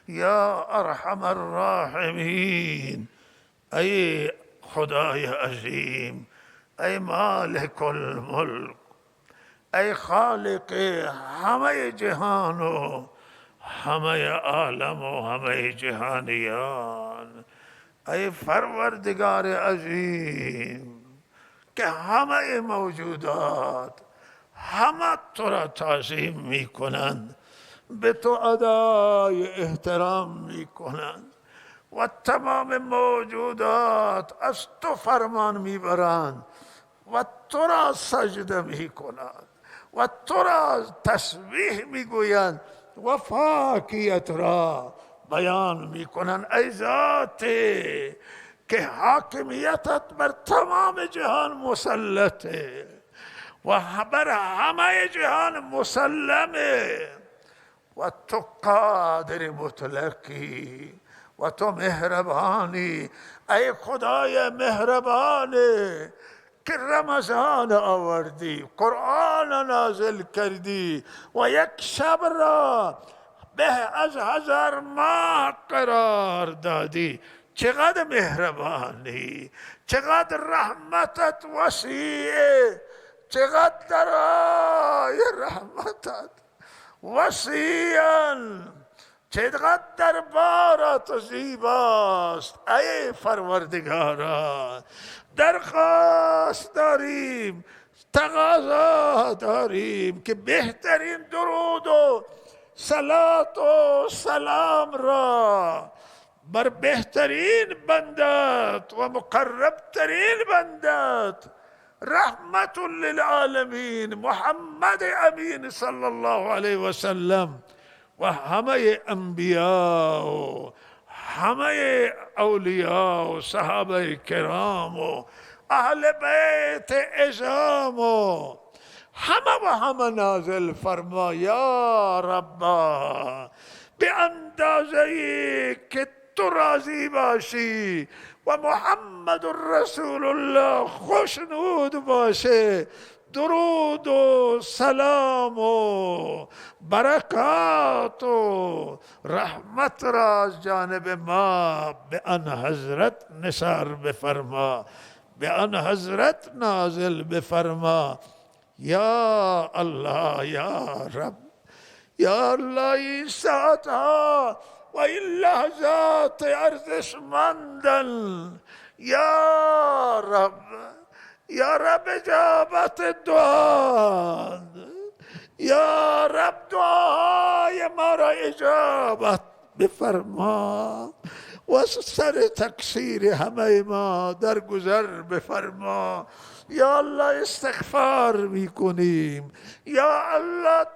یا ارحم الراحمین، ای خدای عظیم، ای مالک الملک، ای خالق همه جهان و همه عالم و همه جهانیان، ای پروردگار عظیم که همه موجودات همه تو را تعظیم می کنند، به تو ادای احترام می کنند و تمام موجودات از تو فرمان می برند و تو را سجده می کنند و تو را تسبیح می گویند و پاکیت را بیان می کنند. ای ذاتی که حاکمیتت بر تمام جهان مسلطه و بر همه جهان مسلمه و تو قادر مطلقی و تو مهربانی. ای خدای مهربانی که رمضان آوردی، قرآن نازل کردی و یک شب را به از 1000 ماه قرار دادی. چقدر مهربانی، چقدر رحمتت وسیعه، چقدر درای رحمتت وسیعاً، چقدر دربارت زیباست. ای پروردگارا، درخواست داریم، تقاضا داریم که بهترین درود و صلات و سلام را بر بهترین بندت و مقربترین بندت رحمت للعالمین محمد امین صلی الله علیه و سلم و همه انبیاء و همه اولیاء و صحابه کرام و اهل بیت عظام و همه نازل فرما یا ربا، به اندازه‌ای که تو راضی باشی و محمد رسول الله خوشنود باشه، درود و سلام و برکات و رحمت را از جانب ما به آن حضرت نثار بفرما، به آن حضرت نازل بفرما. یا الله یا رب، یا الله، این ساعتها و این لحظات ارزشمندن. یا رب، یا رب اجابت دعا، یا رب دعای ما را اجابت بفرما و سر تقصیر همه ما درگذر بفرما. یا الله استغفار میکنیم، یا الله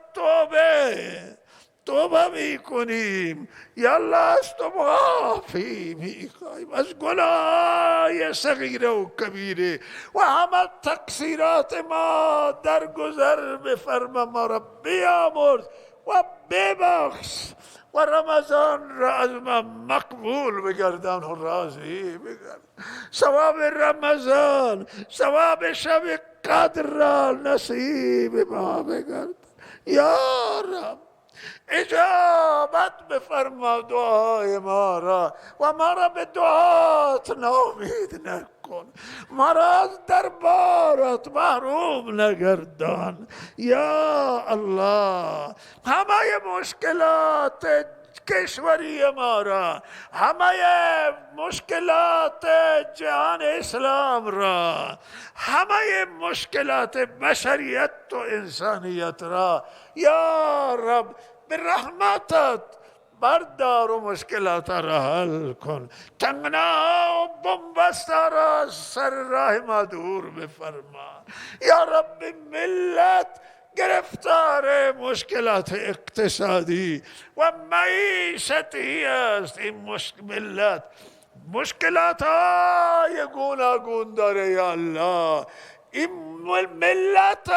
توبه میکنیم، یا الله از تو معافی میخوایم از گناه صغیره و کبیره و همه تقصیرات ما درگذر بفرما. ما را بیامرز و ببخش و رمضان را از ما مقبول بگردان و راضی بگردان. ثواب رمضان، ثواب شب قدر را نصیب ما بگردان. یا رب اجابت بفرما دعای ما را و ما را به دعات ناامید نکن، ما را از دربارت محروم نگردان. یا الله همه مشکلات کشوری ما را، همه مشکلات جهان اسلام را، همه مشکلات بشریت و انسانیت را یا رب به رحمتت بردار و مشکلات را حل کن. تنگنا و بنبستا را سر راه ما دور بفرما. یا رب ملت گرفتار مشکلات اقتصادی و معیشتی است. این ملت مشکلات های گوناگون داره. یا الله این ملت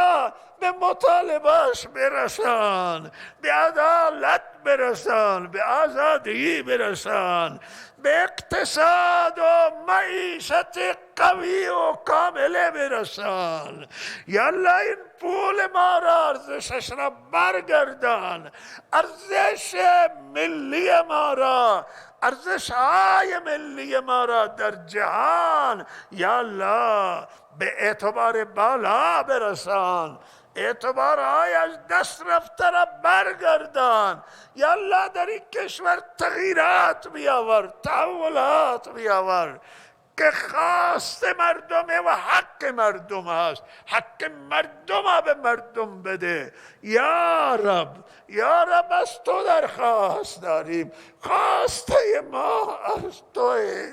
به مطالبهش برسان، به عدالت برسان، به آزادی برسان، به اقتصاد و معیشت قوی و کامله برسان. یا الله این پول ما را ارزشش را برگردان، ارزش ملی ما را، ارزش های ملی ما را در جهان یا الله به اعتبار بالا برسان، اعتبارهای از دست رفته را برگردان. یا الله در این کشور تغییرات بیاور، تحولات بیاور که خواست مردمه و حق مردم است. حق مردم ها به مردم بده یا رب. یا رب از تو درخواست داریم، خواسته ما از توه.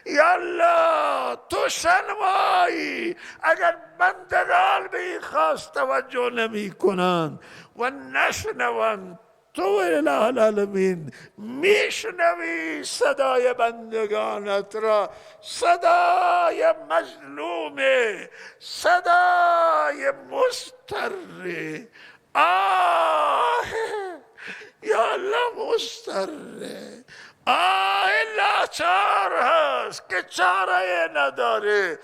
یا الله تو شنوایی. اگر بندگان به این خواست توجه نمی کنند و نشنوند، تو اله العالمین میشنوی صدای بندگانت را، صدای مظلوم، صدای مضطر. آه یا الله مضطر، آه لاچار هست که چاره نداره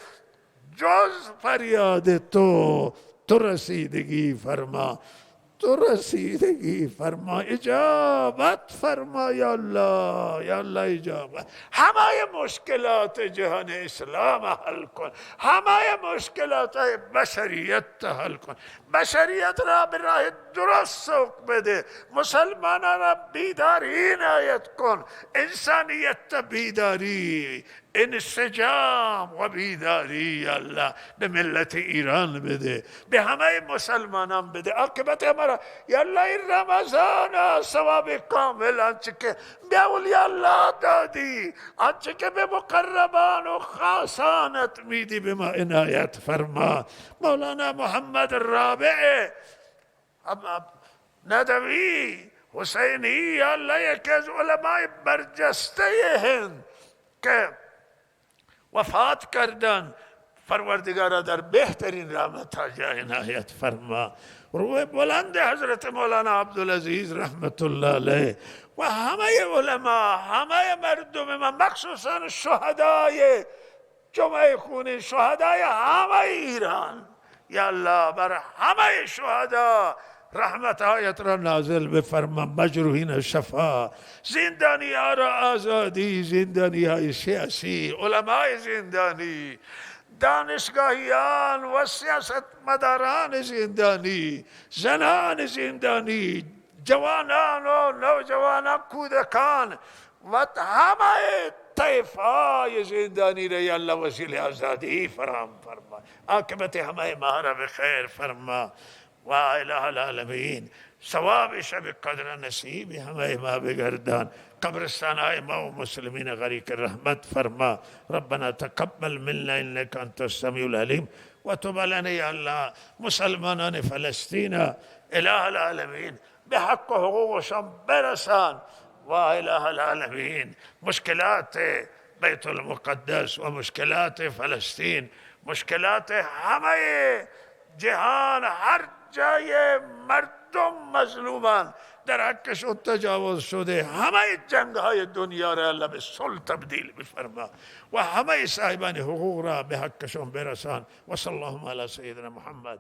جز فریاد تو. تو رسیدگی فرما، تو رسیدگی فرما، اجابت فرما یا الله. یا الله اجابت. همه مشکلات جهان اسلام حل کن، همه مشکلات بشریت حل کن، بشریت را به راه درست سوق بده، مسلمانان را بیداری عنایت کن، انسانیت بیداری، انسجام و بیداری الله به ملت ایران بده، به همه مسلمانان بده. عاقبت ما یا الله این رمضان ثواب کامل آنچه که به اولیاء الله دادی، آنچه که به مقربان و خاصانت میدی به ما عنایت فرما. مولانا محمد رابع ندوی حسینی یا الله یکی از علمای برجسته هند که وفات کردن، پروردگارا در بهترین رحمت ها جای عنایت فرما. روح بلند حضرت مولانا عبدالعزیز رحمت الله علیه و همه علما، همه مردم ما، مخصوصا شهدای جمعه خونین، شهدای همه ایران، یا الله بر همه شهدا رحمت هایت را نازل بفرما، مجروحین شفا، زندانی ها را آزادی، زندانی های سیاسی، علمای زندانی، دانشگاهیان و سیاست مداران زندانی، زنان زندانی، جوانان و نوجوانان، کودکان و همه طیفای زندانی را یا الله وسیله آزادی فرام فرما. عاقبت همه ما را به خیر فرما و اله العالمین. ثواب شب قدر نصیب همه ما بگردان. قبرستان های ما و مسلمین غریق رحمت فرما. ربنا تقبل منا انك انت السمیع العلیم و تب علينا یا الله. مسلمانان فلسطین اله العالمین به حق و حقوقشان برسان و اله العالمین. مشکلات بیت المقدس و مشکلات فلسطین، مشکلات همه جهان، هر جای مردم مظلومان در حقشون تجاوز شده، همه جنگ های دنیا را الله به صلح تبدیل بفرما و همه صاحبان حقوق را به حقشون برسان. و صلی الله علی سیدنا محمد.